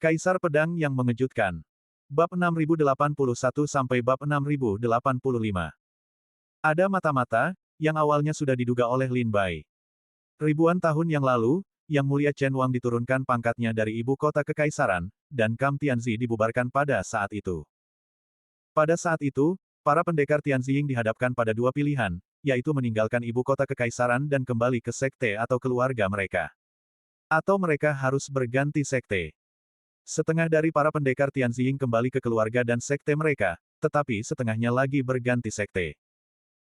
Kaisar Pedang yang Mengejutkan. Bab 6081 sampai bab 6085. Ada mata-mata, yang awalnya sudah diduga oleh Lin Bai. Ribuan tahun yang lalu, Yang Mulia Chen Wang diturunkan pangkatnya dari ibu kota kekaisaran, dan Kam Tianzi dibubarkan pada saat itu. Pada saat itu, para pendekar Tianziying dihadapkan pada dua pilihan, yaitu meninggalkan ibu kota kekaisaran dan kembali ke sekte atau keluarga mereka. Atau mereka harus berganti sekte. Setengah dari para pendekar Tianziying kembali ke keluarga dan sekte mereka, tetapi setengahnya lagi berganti sekte.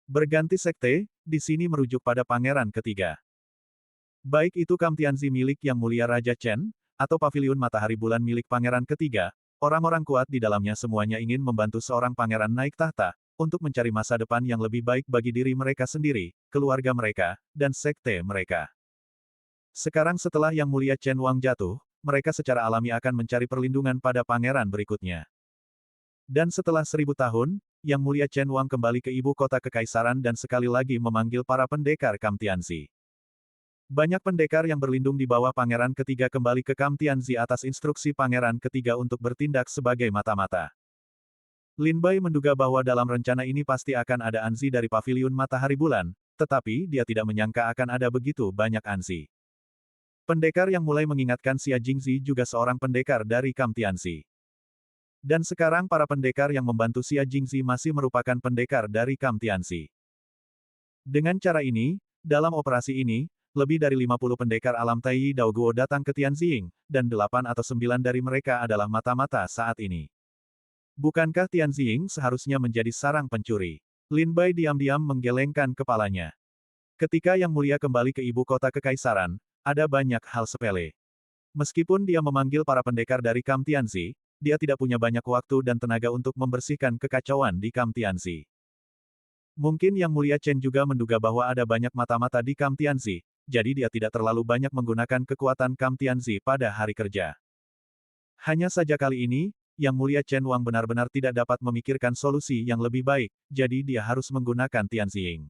Berganti sekte, di sini merujuk pada pangeran ketiga. Baik itu Kam Tianzi milik Yang Mulia Raja Chen, atau Paviliun Matahari Bulan milik pangeran ketiga, orang-orang kuat di dalamnya semuanya ingin membantu seorang pangeran naik tahta, untuk mencari masa depan yang lebih baik bagi diri mereka sendiri, keluarga mereka, dan sekte mereka. Sekarang setelah Yang Mulia Chen Wang jatuh, mereka secara alami akan mencari perlindungan pada pangeran berikutnya. Dan setelah 1000 tahun, Yang Mulia Chen Wang kembali ke ibu kota kekaisaran dan sekali lagi memanggil para pendekar Kam Tianzi. Banyak pendekar yang berlindung di bawah pangeran ketiga kembali ke Kam Tianzi atas instruksi pangeran ketiga untuk bertindak sebagai mata-mata. Lin Bai menduga bahwa dalam rencana ini pasti akan ada Anzi dari Paviliun Matahari Bulan, tetapi dia tidak menyangka akan ada begitu banyak Anzi. Pendekar yang mulai mengingatkan Xia Jingzi juga seorang pendekar dari Kam Tianzi. Dan sekarang para pendekar yang membantu Xia Jingzi masih merupakan pendekar dari Kam Tianzi. Dengan cara ini, dalam operasi ini, lebih dari 50 pendekar alam Taiyi Dao Guo datang ke Tianziying, dan 8 atau 9 dari mereka adalah mata-mata saat ini. Bukankah Tianziying seharusnya menjadi sarang pencuri? Lin Bai diam-diam menggelengkan kepalanya. Ketika Yang Mulia kembali ke ibu kota kekaisaran, ada banyak hal sepele. Meskipun dia memanggil para pendekar dari Kam Tianzi, dia tidak punya banyak waktu dan tenaga untuk membersihkan kekacauan di Kam Tianzi. Mungkin Yang Mulia Chen juga menduga bahwa ada banyak mata-mata di Kam Tianzi, jadi dia tidak terlalu banyak menggunakan kekuatan Kam Tianzi pada hari kerja. Hanya saja kali ini, Yang Mulia Chen Wang benar-benar tidak dapat memikirkan solusi yang lebih baik, jadi dia harus menggunakan Tianziying.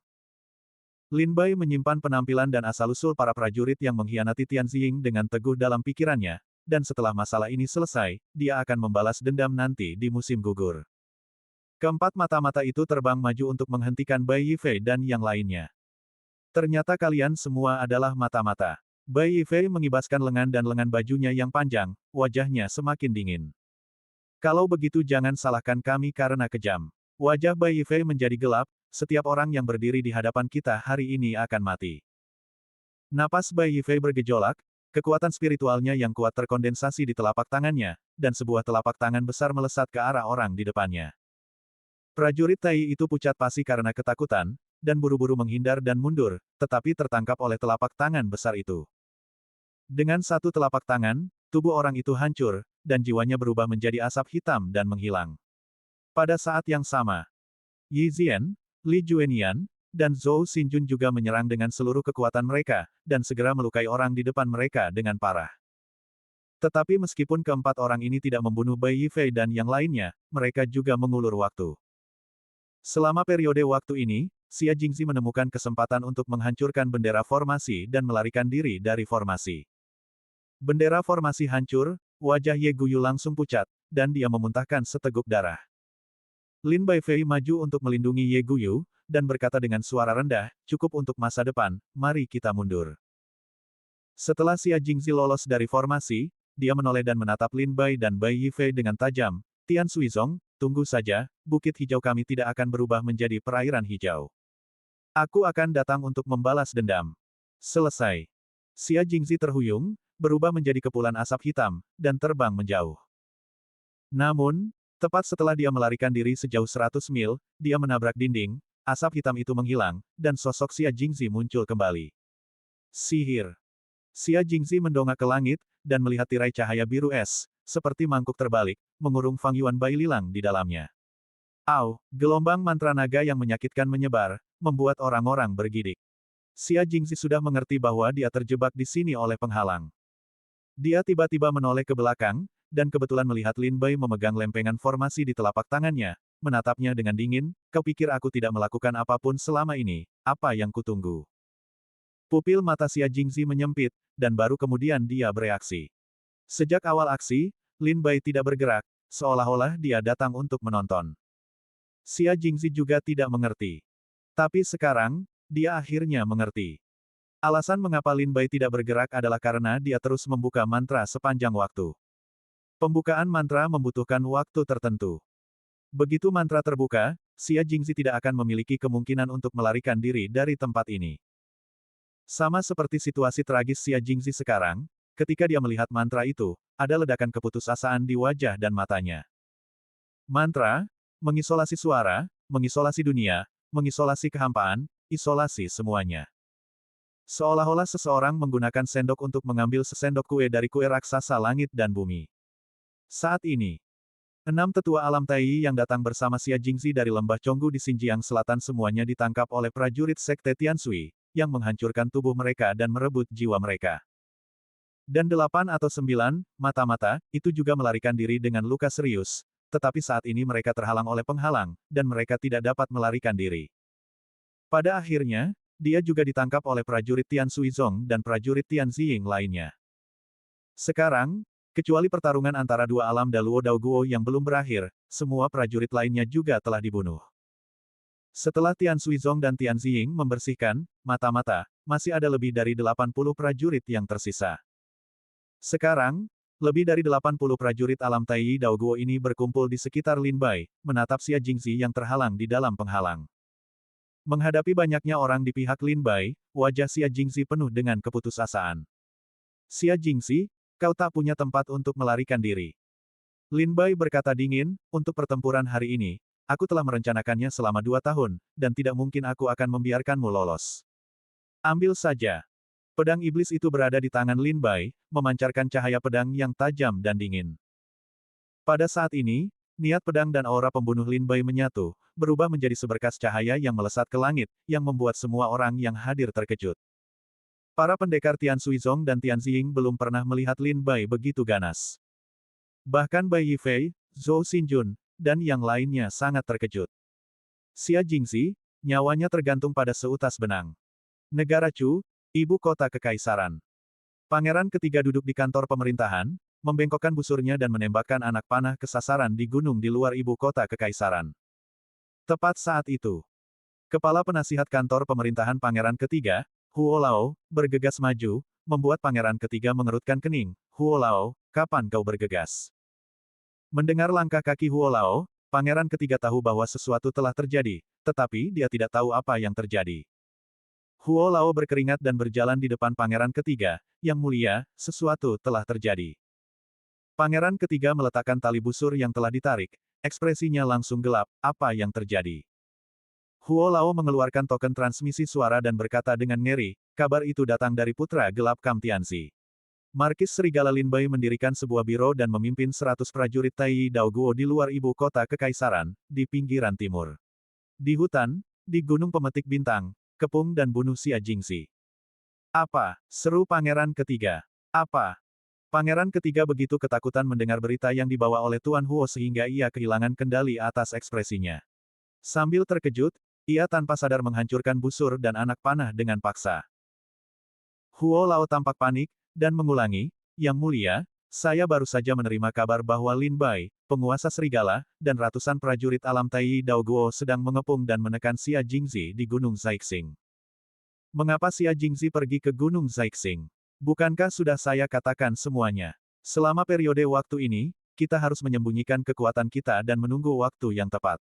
Lin Bai menyimpan penampilan dan asal-usul para prajurit yang mengkhianati Tianziying dengan teguh dalam pikirannya, dan setelah masalah ini selesai, dia akan membalas dendam nanti di musim gugur. Keempat mata-mata itu terbang maju untuk menghentikan Bai Yifei dan yang lainnya. Ternyata kalian semua adalah mata-mata. Bai Yifei mengibaskan lengan dan lengan bajunya yang panjang, wajahnya semakin dingin. Kalau begitu jangan salahkan kami karena kejam. Wajah Bai Yifei menjadi gelap, setiap orang yang berdiri di hadapan kita hari ini akan mati. Napas Bai Yifei bergejolak, kekuatan spiritualnya yang kuat terkondensasi di telapak tangannya, dan sebuah telapak tangan besar melesat ke arah orang di depannya. Prajurit Tai itu pucat pasi karena ketakutan, dan buru-buru menghindar dan mundur, tetapi tertangkap oleh telapak tangan besar itu. Dengan satu telapak tangan, tubuh orang itu hancur, dan jiwanya berubah menjadi asap hitam dan menghilang. Pada saat yang sama, Yi Zian, Li Juenian, dan Zhou Xinjun juga menyerang dengan seluruh kekuatan mereka, dan segera melukai orang di depan mereka dengan parah. Tetapi meskipun keempat orang ini tidak membunuh Bai Yifei dan yang lainnya, mereka juga mengulur waktu. Selama periode waktu ini, Xia Jingzi menemukan kesempatan untuk menghancurkan bendera formasi dan melarikan diri dari formasi. Bendera formasi hancur, wajah Ye Guyu langsung pucat, dan dia memuntahkan seteguk darah. Lin Baifei maju untuk melindungi Ye Guyu, dan berkata dengan suara rendah, cukup untuk masa depan, mari kita mundur. Setelah Xia Jingzi lolos dari formasi, dia menoleh dan menatap Lin Bai dan Bai Yifei dengan tajam. Tian Suizong, tunggu saja, bukit hijau kami tidak akan berubah menjadi perairan hijau. Aku akan datang untuk membalas dendam. Selesai. Xia Jingzi terhuyung, berubah menjadi kepulan asap hitam, dan terbang menjauh. Namun, tepat setelah dia melarikan diri sejauh 100 mil, dia menabrak dinding, asap hitam itu menghilang, dan sosok Xia Jingzi muncul kembali. Sihir. Xia Jingzi mendongak ke langit, dan melihat tirai cahaya biru es, seperti mangkuk terbalik, mengurung Fang Yuan Bai Lilang di dalamnya. Au, gelombang mantra naga yang menyakitkan menyebar, membuat orang-orang bergidik. Xia Jingzi sudah mengerti bahwa dia terjebak di sini oleh penghalang. Dia tiba-tiba menoleh ke belakang, dan kebetulan melihat Lin Bai memegang lempengan formasi di telapak tangannya, menatapnya dengan dingin, kau pikir aku tidak melakukan apapun selama ini, apa yang kutunggu? Pupil mata Xia Jingzi menyempit, dan baru kemudian dia bereaksi. Sejak awal aksi, Lin Bai tidak bergerak, seolah-olah dia datang untuk menonton. Xia Jingzi juga tidak mengerti. Tapi sekarang, dia akhirnya mengerti. Alasan mengapa Lin Bai tidak bergerak adalah karena dia terus membuka mantra sepanjang waktu. Pembukaan mantra membutuhkan waktu tertentu. Begitu mantra terbuka, Xia Jingzi tidak akan memiliki kemungkinan untuk melarikan diri dari tempat ini. Sama seperti situasi tragis Xia Jingzi sekarang, ketika dia melihat mantra itu, ada ledakan keputusasaan di wajah dan matanya. Mantra, mengisolasi suara, mengisolasi dunia, mengisolasi kehampaan, isolasi semuanya. Seolah-olah seseorang menggunakan sendok untuk mengambil sesendok kue dari kue raksasa langit dan bumi. Saat ini, 6 tetua alam Tai yang datang bersama Xia Jingzi dari lembah Chonggu di Xinjiang Selatan semuanya ditangkap oleh prajurit Sekte Tianshui, yang menghancurkan tubuh mereka dan merebut jiwa mereka. Dan 8 atau 9 mata-mata, itu juga melarikan diri dengan luka serius, tetapi saat ini mereka terhalang oleh penghalang, dan mereka tidak dapat melarikan diri. Pada akhirnya, dia juga ditangkap oleh prajurit Tian Suizong dan prajurit Tian Ziying lainnya. Sekarang, kecuali pertarungan antara dua alam Daluo Daoguo yang belum berakhir, semua prajurit lainnya juga telah dibunuh. Setelah Tian Suizong dan Tian Ziying membersihkan mata-mata, masih ada lebih dari 80 prajurit yang tersisa. Sekarang, lebih dari 80 prajurit alam Tai Daoguo ini berkumpul di sekitar Lin Bai, menatap Xia Jingzi yang terhalang di dalam penghalang. Menghadapi banyaknya orang di pihak Lin Bai, wajah Xia Jingzi penuh dengan keputusasaan. Xia Jingzi, kau tak punya tempat untuk melarikan diri. Lin Bai berkata dingin, untuk pertempuran hari ini, aku telah merencanakannya selama 2 tahun, dan tidak mungkin aku akan membiarkanmu lolos. Ambil saja. Pedang iblis itu berada di tangan Lin Bai, memancarkan cahaya pedang yang tajam dan dingin. Pada saat ini, niat pedang dan aura pembunuh Lin Bai menyatu, berubah menjadi seberkas cahaya yang melesat ke langit, yang membuat semua orang yang hadir terkejut. Para pendekar Tian Suizong dan Tian Ziying belum pernah melihat Lin Bai begitu ganas. Bahkan Bai Yifei, Zhou Xinjun, dan yang lainnya sangat terkejut. Xia Jingzi, nyawanya tergantung pada seutas benang. Negara Chu, ibu kota kekaisaran. Pangeran ketiga duduk di kantor pemerintahan, membengkokkan busurnya dan menembakkan anak panah ke sasaran di gunung di luar ibu kota kekaisaran. Tepat saat itu, kepala penasihat kantor pemerintahan pangeran ketiga, Huo Lao, bergegas maju, membuat pangeran ketiga mengerutkan kening. Huo Lao, kapan kau bergegas? Mendengar langkah kaki Huo Lao, pangeran ketiga tahu bahwa sesuatu telah terjadi, tetapi dia tidak tahu apa yang terjadi. Huo Lao berkeringat dan berjalan di depan pangeran ketiga, yang mulia, sesuatu telah terjadi. Pangeran ketiga meletakkan tali busur yang telah ditarik, ekspresinya langsung gelap, apa yang terjadi? Huo Lao mengeluarkan token transmisi suara dan berkata dengan ngeri, kabar itu datang dari putra gelap Kam Tianzi. Markis Serigala Lin Bai mendirikan sebuah biro dan memimpin 100 prajurit Tai Daoguo di luar ibu kota kekaisaran, di pinggiran timur. Di hutan, di gunung pemetik bintang, kepung dan bunuh Xia Jingzi. Apa? Seru pangeran ketiga. Apa? Pangeran ketiga begitu ketakutan mendengar berita yang dibawa oleh Tuan Huo sehingga ia kehilangan kendali atas ekspresinya. Sambil terkejut, ia tanpa sadar menghancurkan busur dan anak panah dengan paksa. Huo Lao tampak panik, dan mengulangi, Yang mulia, saya baru saja menerima kabar bahwa Lin Bai, penguasa serigala, dan ratusan prajurit alam Tai Daoguo sedang mengepung dan menekan Xia Jingzi di Gunung Zaixing. Mengapa Xia Jingzi pergi ke Gunung Zaixing? Bukankah sudah saya katakan semuanya? Selama periode waktu ini, kita harus menyembunyikan kekuatan kita dan menunggu waktu yang tepat.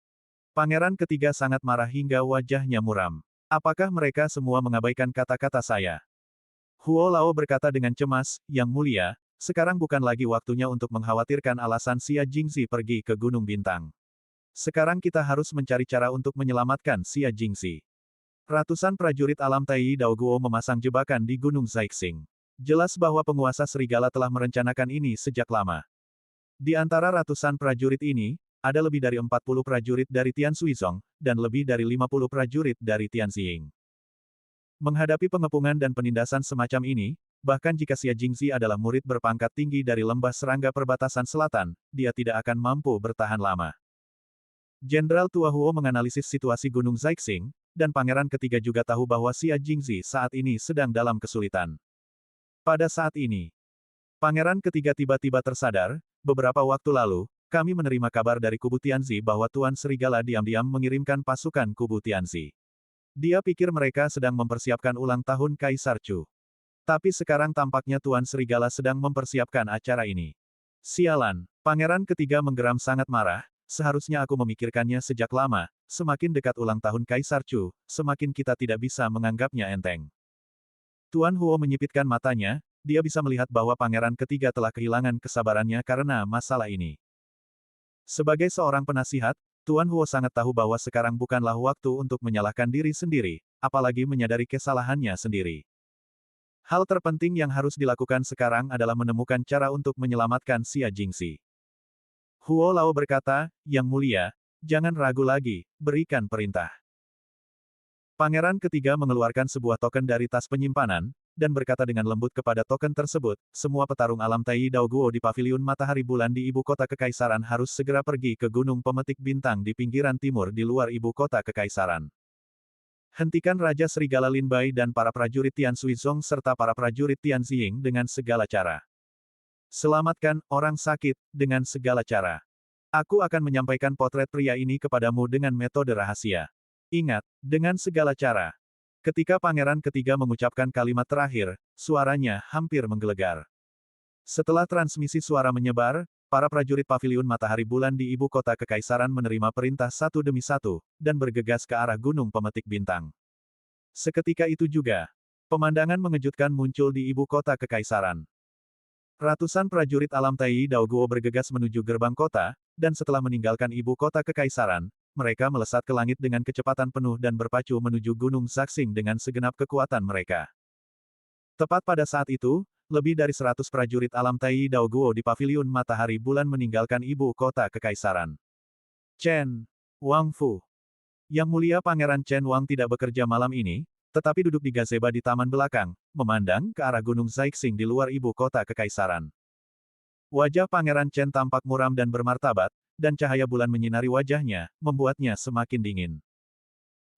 Pangeran ketiga sangat marah hingga wajahnya muram. Apakah mereka semua mengabaikan kata-kata saya? Huo Lao berkata dengan cemas, Yang mulia, sekarang bukan lagi waktunya untuk mengkhawatirkan alasan Xia Jingzi pergi ke Gunung Bintang. Sekarang kita harus mencari cara untuk menyelamatkan Xia Jingzi. Ratusan prajurit alam Tai Daoguo memasang jebakan di Gunung Zaixing. Jelas bahwa penguasa serigala telah merencanakan ini sejak lama. Di antara ratusan prajurit ini, ada lebih dari 40 prajurit dari Tian Suizong, dan lebih dari 50 prajurit dari Tian Ziying. Menghadapi pengepungan dan penindasan semacam ini, bahkan jika Xia Jingzi adalah murid berpangkat tinggi dari lembah serangga perbatasan selatan, dia tidak akan mampu bertahan lama. Jenderal Tua Huo menganalisis situasi Gunung Zaixing, dan pangeran ketiga juga tahu bahwa Xia Jingzi saat ini sedang dalam kesulitan. Pada saat ini, pangeran ketiga tiba-tiba tersadar, beberapa waktu lalu, kami menerima kabar dari kubu Tianzi bahwa Tuan Serigala diam-diam mengirimkan pasukan kubu Tianzi. Dia pikir mereka sedang mempersiapkan ulang tahun Kaisar Chu. Tapi sekarang tampaknya Tuan Serigala sedang mempersiapkan acara ini. Sialan, Pangeran Ketiga menggeram sangat marah, seharusnya aku memikirkannya sejak lama, semakin dekat ulang tahun Kaisar Chu, semakin kita tidak bisa menganggapnya enteng. Tuan Huo menyipitkan matanya, dia bisa melihat bahwa Pangeran Ketiga telah kehilangan kesabarannya karena masalah ini. Sebagai seorang penasihat, Tuan Huo sangat tahu bahwa sekarang bukanlah waktu untuk menyalahkan diri sendiri, apalagi menyadari kesalahannya sendiri. Hal terpenting yang harus dilakukan sekarang adalah menemukan cara untuk menyelamatkan Xia Jingxi. Huo Lao berkata, Yang Mulia, jangan ragu lagi, berikan perintah. Pangeran Ketiga mengeluarkan sebuah token dari tas penyimpanan, dan berkata dengan lembut kepada token tersebut, semua petarung alam Tai Dao Guo di Paviliun Matahari Bulan di ibu kota kekaisaran harus segera pergi ke Gunung Pemetik Bintang di pinggiran timur di luar ibu kota kekaisaran. Hentikan Raja Serigala Lin Bai dan para prajurit Tian Suizong serta para prajurit Tian Ziying dengan segala cara. Selamatkan orang sakit dengan segala cara. Aku akan menyampaikan potret pria ini kepadamu dengan metode rahasia. Ingat, dengan segala cara. Ketika Pangeran Ketiga mengucapkan kalimat terakhir, suaranya hampir menggelegar. Setelah transmisi suara menyebar, para prajurit Paviliun Matahari Bulan di ibu kota kekaisaran menerima perintah satu demi satu, dan bergegas ke arah Gunung Pemetik Bintang. Seketika itu juga, pemandangan mengejutkan muncul di ibu kota kekaisaran. Ratusan prajurit alam Tai Dao Guo bergegas menuju gerbang kota, dan setelah meninggalkan ibu kota kekaisaran, mereka melesat ke langit dengan kecepatan penuh dan berpacu menuju Gunung Zaxing dengan segenap kekuatan mereka. Tepat pada saat itu, lebih dari 100 prajurit alam Tai Dao Guo di Paviliun Matahari Bulan meninggalkan ibu kota kekaisaran. Chen Wangfu. Yang Mulia Pangeran Chen Wang tidak bekerja malam ini, tetapi duduk di gazebo di taman belakang, memandang ke arah Gunung Zaixing di luar ibu kota kekaisaran. Wajah Pangeran Chen tampak muram dan bermartabat, dan cahaya bulan menyinari wajahnya, membuatnya semakin dingin.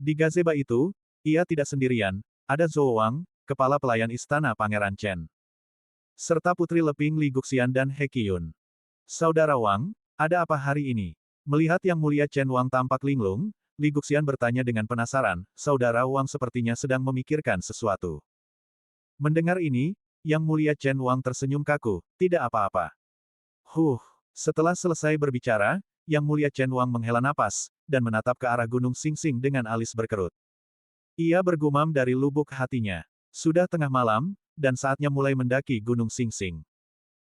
Di gazebo itu, ia tidak sendirian, ada Zhou Wang, kepala pelayan istana Pangeran Chen, serta Putri Leping Li Guxian dan He Qiyun. Saudara Wang, ada apa hari ini? Melihat Yang Mulia Chen Wang tampak linglung, Li Guxian bertanya dengan penasaran, Saudara Wang sepertinya sedang memikirkan sesuatu. Mendengar ini, Yang Mulia Chen Wang tersenyum kaku, tidak apa-apa. Setelah selesai berbicara, Yang Mulia Chen Wang menghela napas, dan menatap ke arah Gunung Singsing dengan alis berkerut. Ia bergumam dari lubuk hatinya. Sudah tengah malam, dan saatnya mulai mendaki Gunung Singsing.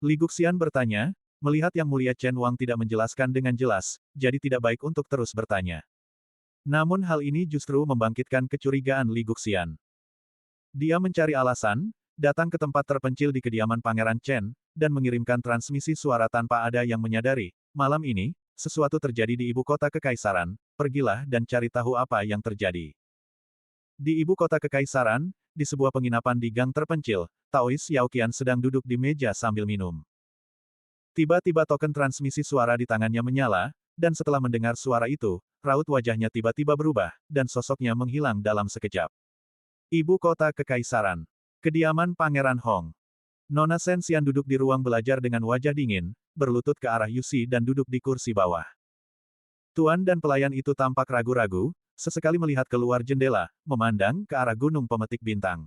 Li Guxian bertanya, melihat Yang Mulia Chen Wang tidak menjelaskan dengan jelas, jadi tidak baik untuk terus bertanya. Namun hal ini justru membangkitkan kecurigaan Li Guxian. Dia mencari alasan, datang ke tempat terpencil di kediaman Pangeran Chen, dan mengirimkan transmisi suara tanpa ada yang menyadari, malam ini, sesuatu terjadi di ibu kota kekaisaran, pergilah dan cari tahu apa yang terjadi. Di ibu kota kekaisaran, di sebuah penginapan di gang terpencil, Taois Xiaoqian sedang duduk di meja sambil minum. Tiba-tiba token transmisi suara di tangannya menyala, dan setelah mendengar suara itu, raut wajahnya tiba-tiba berubah, dan sosoknya menghilang dalam sekejap. Ibu kota kekaisaran. Kediaman Pangeran Hong. Nona Shen Xian duduk di ruang belajar dengan wajah dingin, berlutut ke arah Yusi dan duduk di kursi bawah. Tuan dan pelayan itu tampak ragu-ragu, sesekali melihat keluar jendela, memandang ke arah Gunung Pemetik Bintang.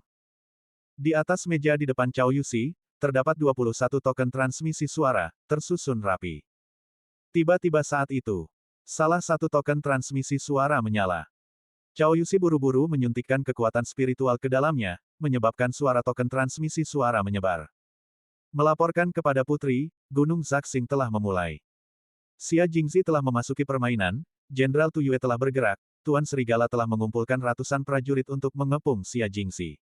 Di atas meja di depan Cao Yusi, terdapat 21 token transmisi suara, tersusun rapi. Tiba-tiba saat itu, salah satu token transmisi suara menyala. Cao Yusi buru-buru menyuntikkan kekuatan spiritual ke dalamnya, menyebabkan suara token transmisi suara menyebar. Melaporkan kepada Putri, Gunung Zaxing telah memulai. Xia Jingxi telah memasuki permainan, Jenderal Tu Yue telah bergerak, Tuan Serigala telah mengumpulkan ratusan prajurit untuk mengepung Xia Jingxi.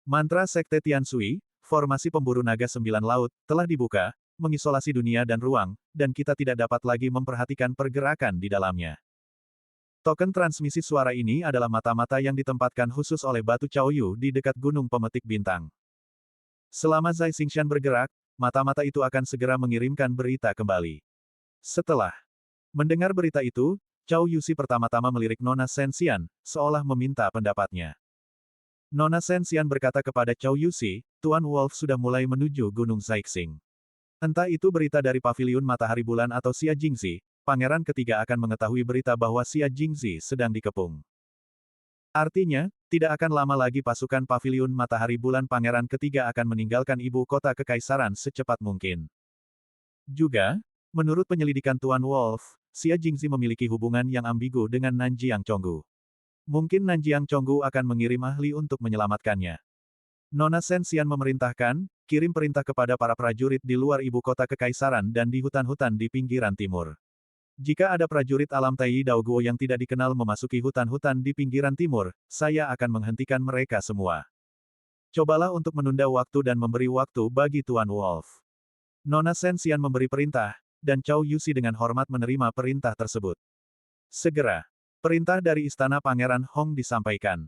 Mantra Sekte Tian Sui, formasi pemburu naga 9 laut, telah dibuka, mengisolasi dunia dan ruang, dan kita tidak dapat lagi memperhatikan pergerakan di dalamnya. Token transmisi suara ini adalah mata-mata yang ditempatkan khusus oleh Batu Chaoyu di dekat Gunung Pemetik Bintang. Selama Zai Xingshan bergerak, mata-mata itu akan segera mengirimkan berita kembali. Setelah mendengar berita itu, Cao Yusi pertama-tama melirik Nona Shen Xian, seolah meminta pendapatnya. Nona Shen Xian berkata kepada Cao Yusi, Tuan Wolf sudah mulai menuju Gunung Zaixing. Entah itu berita dari Paviliun Matahari Bulan atau Xia Jingzi, pangeran ketiga akan mengetahui berita bahwa Xia Jingzi sedang dikepung. Artinya, tidak akan lama lagi pasukan Paviliun Matahari Bulan pangeran ketiga akan meninggalkan ibu kota kekaisaran secepat mungkin. Juga, menurut penyelidikan Tuan Wolf, Xia Jingzi memiliki hubungan yang ambigu dengan Nanjiang Chonggu. Mungkin Nanjiang Chonggu akan mengirim ahli untuk menyelamatkannya. Nona Shen Xian memerintahkan, kirim perintah kepada para prajurit di luar ibu kota kekaisaran dan di hutan-hutan di pinggiran timur. Jika ada prajurit alam Tai Daoguo yang tidak dikenal memasuki hutan-hutan di pinggiran timur, saya akan menghentikan mereka semua. Cobalah untuk menunda waktu dan memberi waktu bagi Tuan Wolf. Nona Shen Xian memberi perintah, dan Cao Yuxi dengan hormat menerima perintah tersebut. Segera, perintah dari Istana Pangeran Hong disampaikan.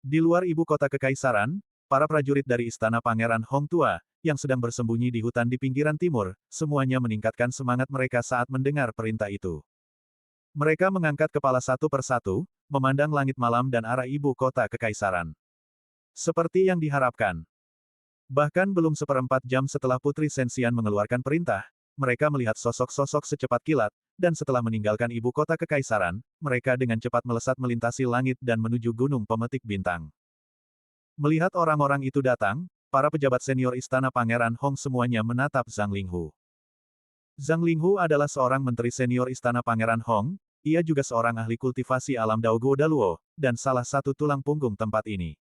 Di luar ibu kota kekaisaran, para prajurit dari Istana Pangeran Hong Tua, yang sedang bersembunyi di hutan di pinggiran timur, semuanya meningkatkan semangat mereka saat mendengar perintah itu. Mereka mengangkat kepala satu persatu, memandang langit malam dan arah ibu kota kekaisaran. Seperti yang diharapkan. Bahkan belum seperempat jam setelah Putri Shen Xian mengeluarkan perintah, mereka melihat sosok-sosok secepat kilat, dan setelah meninggalkan ibu kota kekaisaran, mereka dengan cepat melesat melintasi langit dan menuju gunung pemetik bintang. Melihat orang-orang itu datang, para pejabat senior Istana Pangeran Hong semuanya menatap Zhang Linghu. Zhang Linghu adalah seorang menteri senior Istana Pangeran Hong, ia juga seorang ahli kultivasi alam Daoguo Daluo, dan salah satu tulang punggung tempat ini.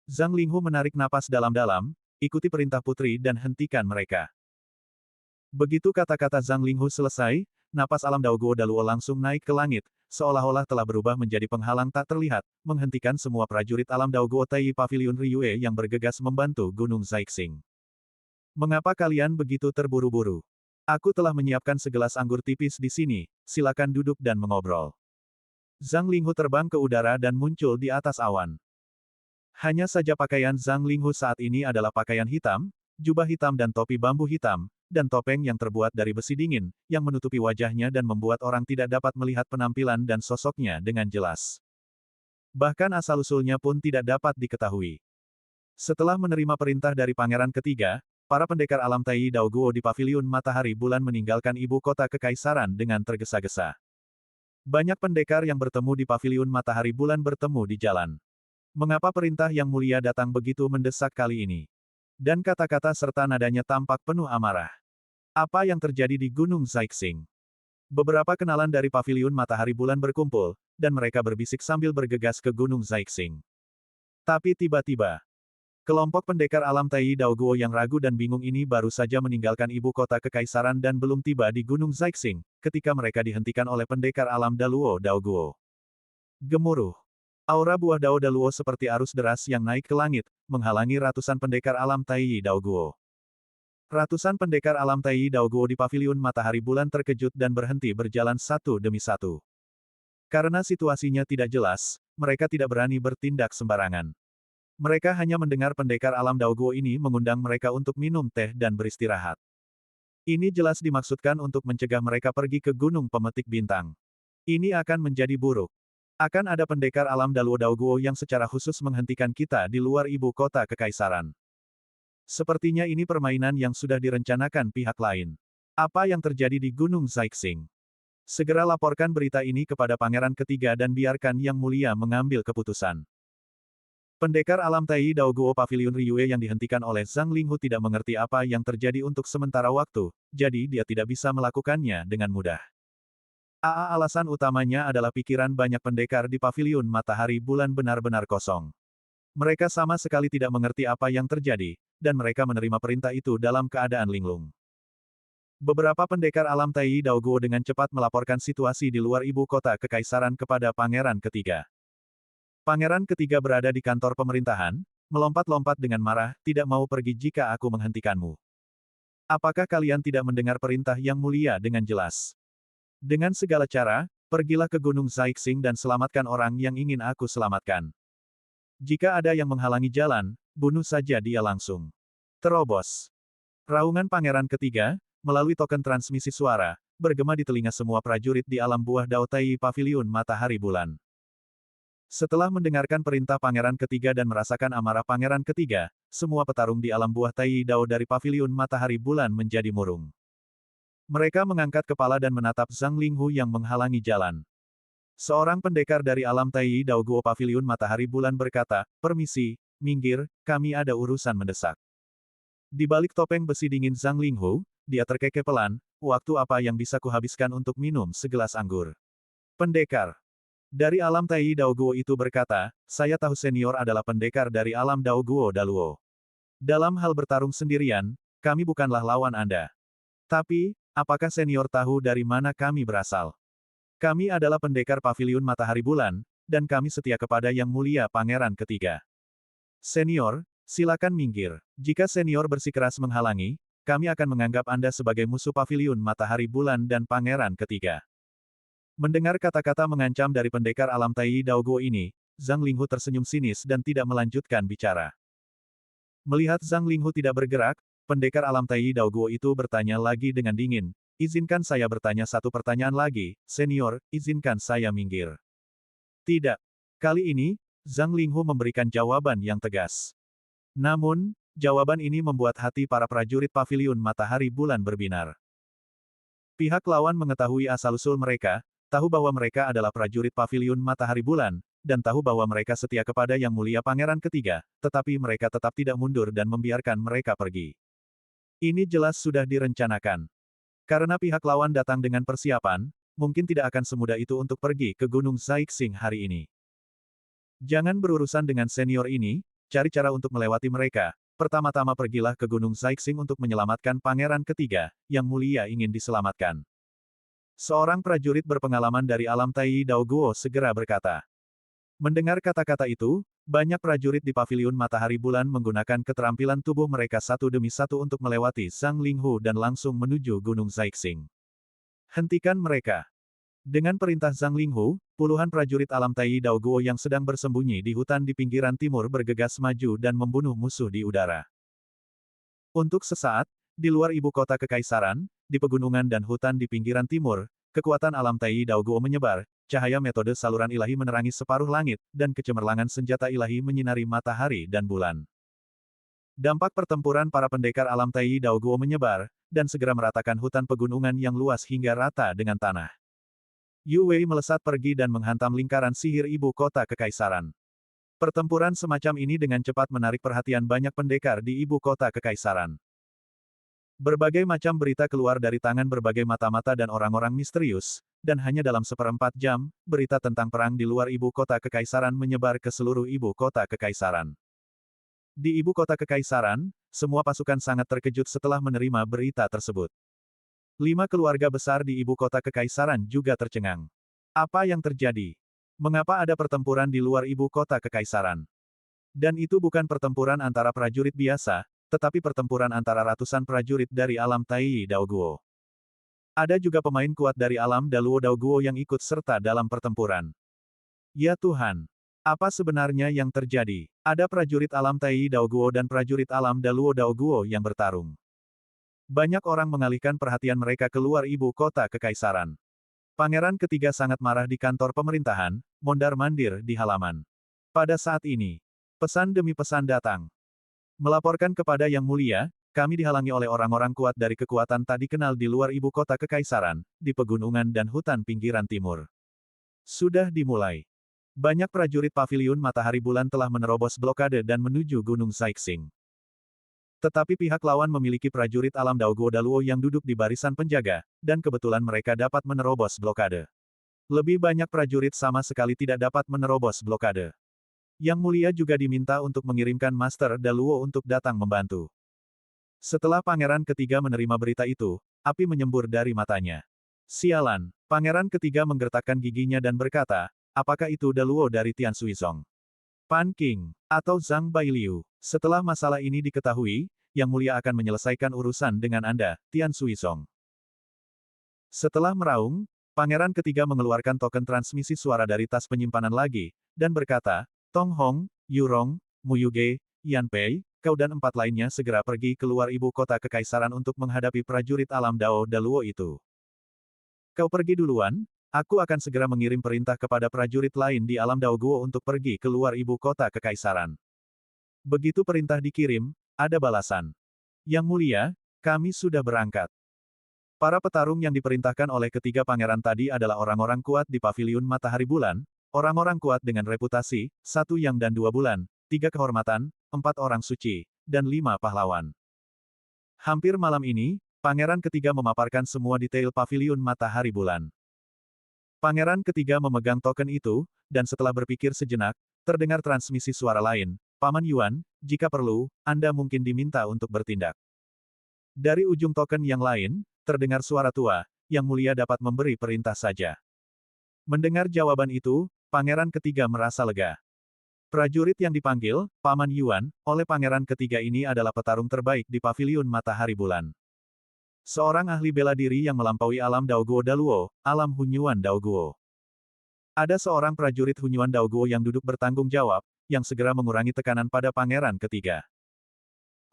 Zhang Linghu menarik napas dalam-dalam, ikuti perintah putri dan hentikan mereka. Begitu kata-kata Zhang Linghu selesai, napas alam Daoguo Daluo langsung naik ke langit, seolah-olah telah berubah menjadi penghalang tak terlihat, menghentikan semua prajurit alam Daoguo Tai Paviliun Ryue yang bergegas membantu Gunung Zaixing. Mengapa kalian begitu terburu-buru? Aku telah menyiapkan segelas anggur tipis di sini, silakan duduk dan mengobrol. Zhang Linghu terbang ke udara dan muncul di atas awan. Hanya saja pakaian Zhang Linghu saat ini adalah pakaian hitam, jubah hitam dan topi bambu hitam, dan topeng yang terbuat dari besi dingin, yang menutupi wajahnya dan membuat orang tidak dapat melihat penampilan dan sosoknya dengan jelas. Bahkan asal-usulnya pun tidak dapat diketahui. Setelah menerima perintah dari pangeran ketiga, para pendekar alam Tai Daoguo di Paviliun Matahari Bulan meninggalkan ibu kota kekaisaran dengan tergesa-gesa. Banyak pendekar yang bertemu di Paviliun Matahari Bulan bertemu di jalan. Mengapa perintah yang mulia datang begitu mendesak kali ini? Dan kata-kata serta nadanya tampak penuh amarah. Apa yang terjadi di Gunung Zaixing? Beberapa kenalan dari Paviliun Matahari Bulan berkumpul, dan mereka berbisik sambil bergegas ke Gunung Zaixing. Tapi tiba-tiba, kelompok pendekar alam Tai Daoguo yang ragu dan bingung ini baru saja meninggalkan ibu kota kekaisaran dan belum tiba di Gunung Zaixing, ketika mereka dihentikan oleh pendekar alam Daluo Daoguo. Gemuruh. Aura buah Dao Daluo seperti arus deras yang naik ke langit, menghalangi ratusan pendekar alam Tai Daoguo. Ratusan pendekar alam Tai Daoguo di Paviliun Matahari Bulan terkejut dan berhenti berjalan satu demi satu. Karena situasinya tidak jelas, mereka tidak berani bertindak sembarangan. Mereka hanya mendengar pendekar alam Daoguo ini mengundang mereka untuk minum teh dan beristirahat. Ini jelas dimaksudkan untuk mencegah mereka pergi ke Gunung Pemetik Bintang. Ini akan menjadi buruk. Akan ada pendekar alam Daluo Daoguo yang secara khusus menghentikan kita di luar ibu kota kekaisaran. Sepertinya ini permainan yang sudah direncanakan pihak lain. Apa yang terjadi di Gunung Zaixing? Segera laporkan berita ini kepada pangeran ketiga dan biarkan Yang Mulia mengambil keputusan. Pendekar alam Tai Daoguo Paviliun Ryue yang dihentikan oleh Zhang Linghu tidak mengerti apa yang terjadi untuk sementara waktu, jadi dia tidak bisa melakukannya dengan mudah. Alasan utamanya adalah pikiran banyak pendekar di Paviliun Matahari Bulan benar-benar kosong. Mereka sama sekali tidak mengerti apa yang terjadi, dan mereka menerima perintah itu dalam keadaan linglung. Beberapa pendekar alam Tai Daoguo dengan cepat melaporkan situasi di luar ibu kota kekaisaran kepada pangeran ketiga. Pangeran ketiga berada di kantor pemerintahan, melompat-lompat dengan marah, tidak mau pergi jika aku menghentikanmu. Apakah kalian tidak mendengar perintah yang mulia dengan jelas? Dengan segala cara, pergilah ke Gunung Zaixing dan selamatkan orang yang ingin aku selamatkan. Jika ada yang menghalangi jalan, bunuh saja dia langsung. Terobos. Raungan pangeran ketiga, melalui token transmisi suara, bergema di telinga semua prajurit di alam buah Dao Tai Paviliun Matahari Bulan. Setelah mendengarkan perintah Pangeran Ketiga dan merasakan amarah Pangeran Ketiga, semua petarung di alam buah Tai Dao dari Paviliun Matahari Bulan menjadi murung. Mereka mengangkat kepala dan menatap Zhang Linghu yang menghalangi jalan. Seorang pendekar dari alam Tai Dao Guo Paviliun Matahari Bulan berkata, "Permisi, minggir, kami ada urusan mendesak." Di balik topeng besi dingin Zhang Linghu, dia terkekeh pelan, "Waktu apa yang bisa kuhabiskan untuk minum segelas anggur?" Pendekar dari alam Tai Dao Guo itu berkata, "Saya tahu senior adalah pendekar dari alam Dao Guo Daluo. Dalam hal bertarung sendirian, kami bukanlah lawan Anda. Tapi, apakah senior tahu dari mana kami berasal? Kami adalah pendekar Paviliun Matahari Bulan, dan kami setia kepada Yang Mulia Pangeran Ketiga. Senior, silakan minggir. Jika senior bersikeras menghalangi, kami akan menganggap Anda sebagai musuh Paviliun Matahari Bulan dan Pangeran Ketiga." Mendengar kata-kata mengancam dari pendekar alam Tai Dao Guo ini, Zhang Linghu tersenyum sinis dan tidak melanjutkan bicara. Melihat Zhang Linghu tidak bergerak, pendekar alam Tai Dao Guo itu bertanya lagi dengan dingin, "Izinkan saya bertanya satu pertanyaan lagi, senior, izinkan saya minggir." Tidak. Kali ini, Zhang Linghu memberikan jawaban yang tegas. Namun, jawaban ini membuat hati para prajurit Paviliun Matahari Bulan berbinar. Pihak lawan mengetahui asal-usul mereka, tahu bahwa mereka adalah prajurit Paviliun Matahari Bulan, dan tahu bahwa mereka setia kepada Yang Mulia Pangeran Ketiga, tetapi mereka tetap tidak mundur dan membiarkan mereka pergi. Ini jelas sudah direncanakan. Karena pihak lawan datang dengan persiapan, mungkin tidak akan semudah itu untuk pergi ke Gunung Zaixing hari ini. Jangan berurusan dengan senior ini, cari cara untuk melewati mereka. Pertama-tama pergilah ke Gunung Zaixing untuk menyelamatkan Pangeran Ketiga, Yang Mulia ingin diselamatkan. Seorang prajurit berpengalaman dari alam Tai Dao Guo segera berkata. Mendengar kata-kata itu, banyak prajurit di Paviliun Matahari Bulan menggunakan keterampilan tubuh mereka satu demi satu untuk melewati Zhang Linghu dan langsung menuju Gunung Zaixing. Hentikan mereka. Dengan perintah Zhang Linghu, puluhan prajurit alam Tai Dao Guo yang sedang bersembunyi di hutan di pinggiran timur bergegas maju dan membunuh musuh di udara. Untuk sesaat, di luar ibu kota kekaisaran, di pegunungan dan hutan di pinggiran timur, kekuatan alam Tai Dao Guo menyebar, cahaya metode saluran ilahi menerangi separuh langit, dan kecemerlangan senjata ilahi menyinari matahari dan bulan. Dampak pertempuran para pendekar alam Tai Dao Guo menyebar, dan segera meratakan hutan pegunungan yang luas hingga rata dengan tanah. Yu Wei melesat pergi dan menghantam lingkaran sihir ibu kota kekaisaran. Pertempuran semacam ini dengan cepat menarik perhatian banyak pendekar di ibu kota kekaisaran. Berbagai macam berita keluar dari tangan berbagai mata-mata dan orang-orang misterius, dan hanya dalam seperempat jam, berita tentang perang di luar ibu kota kekaisaran menyebar ke seluruh ibu kota kekaisaran. Di ibu kota kekaisaran, semua pasukan sangat terkejut setelah menerima berita tersebut. 5 keluarga besar di ibu kota kekaisaran juga tercengang. Apa yang terjadi? Mengapa ada pertempuran di luar ibu kota kekaisaran? Dan itu bukan pertempuran antara prajurit biasa, tetapi pertempuran antara ratusan prajurit dari alam Tai Dao Guo. Ada juga pemain kuat dari alam Daluo Dao Guo yang ikut serta dalam pertempuran. Ya Tuhan! Apa sebenarnya yang terjadi? Ada prajurit alam Tai Dao Guo dan prajurit alam Daluo Dao Guo yang bertarung. Banyak orang mengalihkan perhatian mereka keluar ibu kota kekaisaran. Pangeran Ketiga sangat marah di kantor pemerintahan, mondar-mandir di halaman. Pada saat ini, pesan demi pesan datang. Melaporkan kepada Yang Mulia, kami dihalangi oleh orang-orang kuat dari kekuatan tak dikenal di luar ibu kota kekaisaran, di pegunungan dan hutan pinggiran timur. Sudah dimulai. Banyak prajurit Paviliun Matahari Bulan telah menerobos blokade dan menuju Gunung Zaixing. Tetapi pihak lawan memiliki prajurit alam Dao Guo Daluo yang duduk di barisan penjaga, dan kebetulan mereka dapat menerobos blokade. Lebih banyak prajurit sama sekali tidak dapat menerobos blokade. Yang Mulia juga diminta untuk mengirimkan Master Daluo untuk datang membantu. Setelah Pangeran Ketiga menerima berita itu, api menyembur dari matanya. Sialan, Pangeran Ketiga menggertakkan giginya dan berkata, apakah itu Daluo dari Tian Suizong? Pan King, atau Zhang Bailiu, setelah masalah ini diketahui, Yang Mulia akan menyelesaikan urusan dengan Anda, Tian Suizong. Setelah meraung, Pangeran Ketiga mengeluarkan token transmisi suara dari tas penyimpanan lagi, dan berkata, Tong Hong, Yurong, Muyuge, Yan Pei, kau dan 4 lainnya segera pergi keluar ibu kota kekaisaran untuk menghadapi prajurit alam Dao Daluo itu. Kau pergi duluan, Aku akan segera mengirim perintah kepada prajurit lain di alam Daoguo untuk pergi keluar ibu kota kekaisaran. Begitu perintah dikirim, ada balasan. Yang mulia, kami sudah berangkat. Para petarung yang diperintahkan oleh ketiga pangeran tadi adalah orang-orang kuat di paviliun Matahari Bulan, orang-orang kuat dengan reputasi, 1 yang dan 2 bulan, 3 kehormatan, 4 orang suci, dan 5 pahlawan. Hampir malam ini, pangeran ketiga memaparkan semua detail paviliun Matahari Bulan. Pangeran ketiga memegang token itu, dan setelah berpikir sejenak, terdengar transmisi suara lain, Paman Yuan, jika perlu, Anda mungkin diminta untuk bertindak. Dari ujung token yang lain, terdengar suara tua, Yang Mulia dapat memberi perintah saja. Mendengar jawaban itu, pangeran ketiga merasa lega. Prajurit yang dipanggil, Paman Yuan, oleh pangeran ketiga ini adalah petarung terbaik di paviliun Matahari Bulan. Seorang ahli bela diri yang melampaui alam Daoguo Daluo, alam Hunyuan Daoguo. Ada seorang prajurit Hunyuan Daoguo yang duduk bertanggung jawab, yang segera mengurangi tekanan pada pangeran ketiga.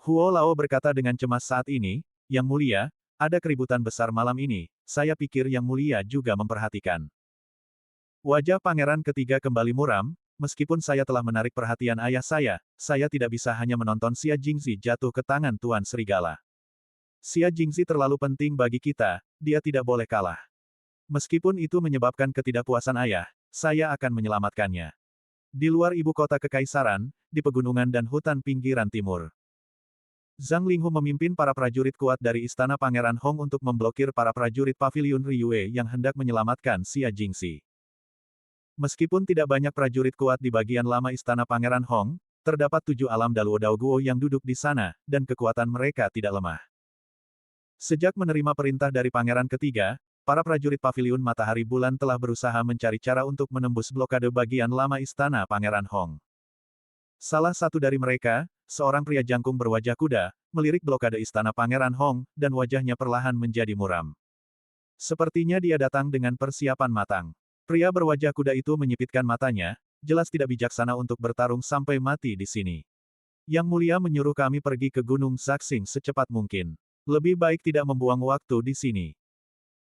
Huo Lao berkata dengan cemas saat ini, Yang Mulia, ada keributan besar malam ini, saya pikir Yang Mulia juga memperhatikan. Wajah pangeran ketiga kembali muram, meskipun saya telah menarik perhatian ayah saya tidak bisa hanya menonton Xia Jingzi jatuh ke tangan Tuan Serigala. Xia Jingzi terlalu penting bagi kita, dia tidak boleh kalah. Meskipun itu menyebabkan ketidakpuasan ayah, saya akan menyelamatkannya. Di luar ibu kota kekaisaran, di pegunungan dan hutan pinggiran timur. Zhang Linghu memimpin para prajurit kuat dari istana Pangeran Hong untuk memblokir para prajurit paviliun Riyue yang hendak menyelamatkan Xia Jingzi. Meskipun tidak banyak prajurit kuat di bagian lama istana Pangeran Hong, terdapat 7 alam Daluo Daoguo yang duduk di sana, dan kekuatan mereka tidak lemah. Sejak menerima perintah dari pangeran ketiga, para prajurit paviliun Matahari Bulan telah berusaha mencari cara untuk menembus blokade bagian lama istana Pangeran Hong. Salah satu dari mereka, seorang pria jangkung berwajah kuda, melirik blokade istana Pangeran Hong, dan wajahnya perlahan menjadi muram. Sepertinya dia datang dengan persiapan matang. Pria berwajah kuda itu menyipitkan matanya, jelas tidak bijaksana untuk bertarung sampai mati di sini. Yang Mulia menyuruh kami pergi ke Gunung Zaxing secepat mungkin. Lebih baik tidak membuang waktu di sini.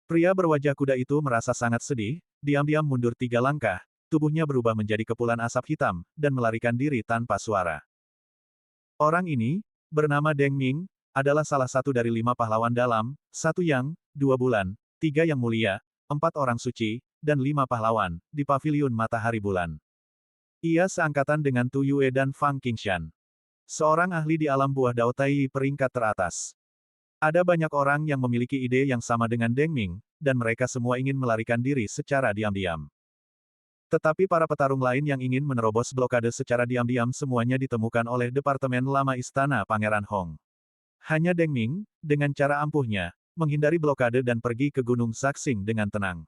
Pria berwajah kuda itu merasa sangat sedih, diam-diam mundur 3 langkah, tubuhnya berubah menjadi kepulan asap hitam, dan melarikan diri tanpa suara. Orang ini, bernama Deng Ming, adalah salah satu dari 5 pahlawan dalam, 1 yang, 2 bulan, 3 yang mulia, 4 orang suci, dan 5 pahlawan, di paviliun Matahari Bulan. Ia seangkatan dengan Tu Yue dan Fang Qingshan. Seorang ahli di alam buah Dao Tai peringkat teratas. Ada banyak orang yang memiliki ide yang sama dengan Deng Ming, dan mereka semua ingin melarikan diri secara diam-diam. Tetapi para petarung lain yang ingin menerobos blokade secara diam-diam semuanya ditemukan oleh Departemen Lama Istana Pangeran Hong. Hanya Deng Ming, dengan cara ampuhnya, menghindari blokade dan pergi ke Gunung Zaxing dengan tenang.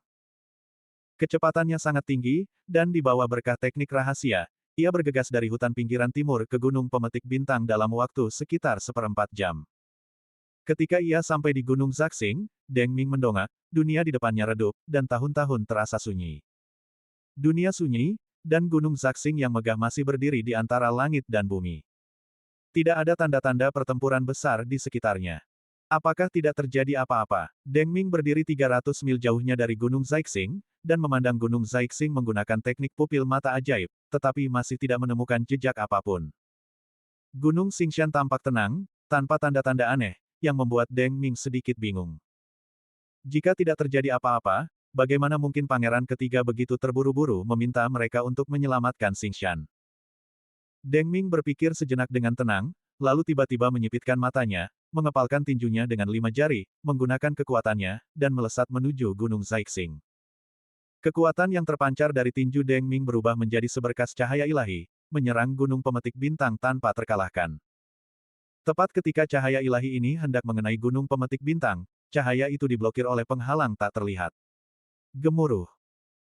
Kecepatannya sangat tinggi, dan di bawah berkah teknik rahasia, ia bergegas dari hutan pinggiran timur ke Gunung Pemetik Bintang dalam waktu sekitar 1/4 jam. Ketika ia sampai di Gunung Zaxing, Deng Ming mendongak, dunia di depannya redup, dan tahun-tahun terasa sunyi. Dunia sunyi, dan Gunung Zaxing yang megah masih berdiri di antara langit dan bumi. Tidak ada tanda-tanda pertempuran besar di sekitarnya. Apakah tidak terjadi apa-apa? Deng Ming berdiri 300 mil jauhnya dari Gunung Zaixing, dan memandang Gunung Zaixing menggunakan teknik pupil mata ajaib, tetapi masih tidak menemukan jejak apapun. Gunung Xingshan tampak tenang, tanpa tanda-tanda aneh, yang membuat Deng Ming sedikit bingung. Jika tidak terjadi apa-apa, bagaimana mungkin pangeran ketiga begitu terburu-buru meminta mereka untuk menyelamatkan Xingshan? Deng Ming berpikir sejenak dengan tenang, lalu tiba-tiba menyipitkan matanya, mengepalkan tinjunya dengan 5 jari, menggunakan kekuatannya, dan melesat menuju Gunung Zaixing. Kekuatan yang terpancar dari tinju Deng Ming berubah menjadi seberkas cahaya ilahi, menyerang Gunung Pemetik Bintang tanpa terkalahkan. Tepat ketika cahaya ilahi ini hendak mengenai Gunung Pemetik Bintang, cahaya itu diblokir oleh penghalang tak terlihat. Gemuruh.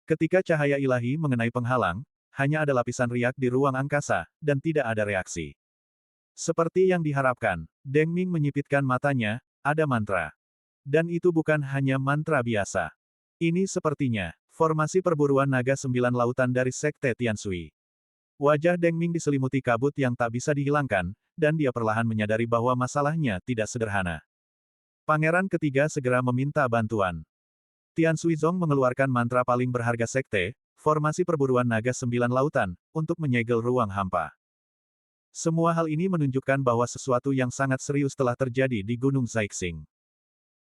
Ketika cahaya ilahi mengenai penghalang, hanya ada lapisan riak di ruang angkasa, dan tidak ada reaksi. Seperti yang diharapkan, Deng Ming menyipitkan matanya, ada mantra. Dan itu bukan hanya mantra biasa. Ini sepertinya, formasi perburuan naga 9 lautan dari Sekte Tianshui. Wajah Deng Ming diselimuti kabut yang tak bisa dihilangkan, dan dia perlahan menyadari bahwa masalahnya tidak sederhana. Pangeran ketiga segera meminta bantuan. Tian Suizong mengeluarkan mantra paling berharga sekte, formasi perburuan naga 9 lautan, untuk menyegel ruang hampa. Semua hal ini menunjukkan bahwa sesuatu yang sangat serius telah terjadi di Gunung Zaixing.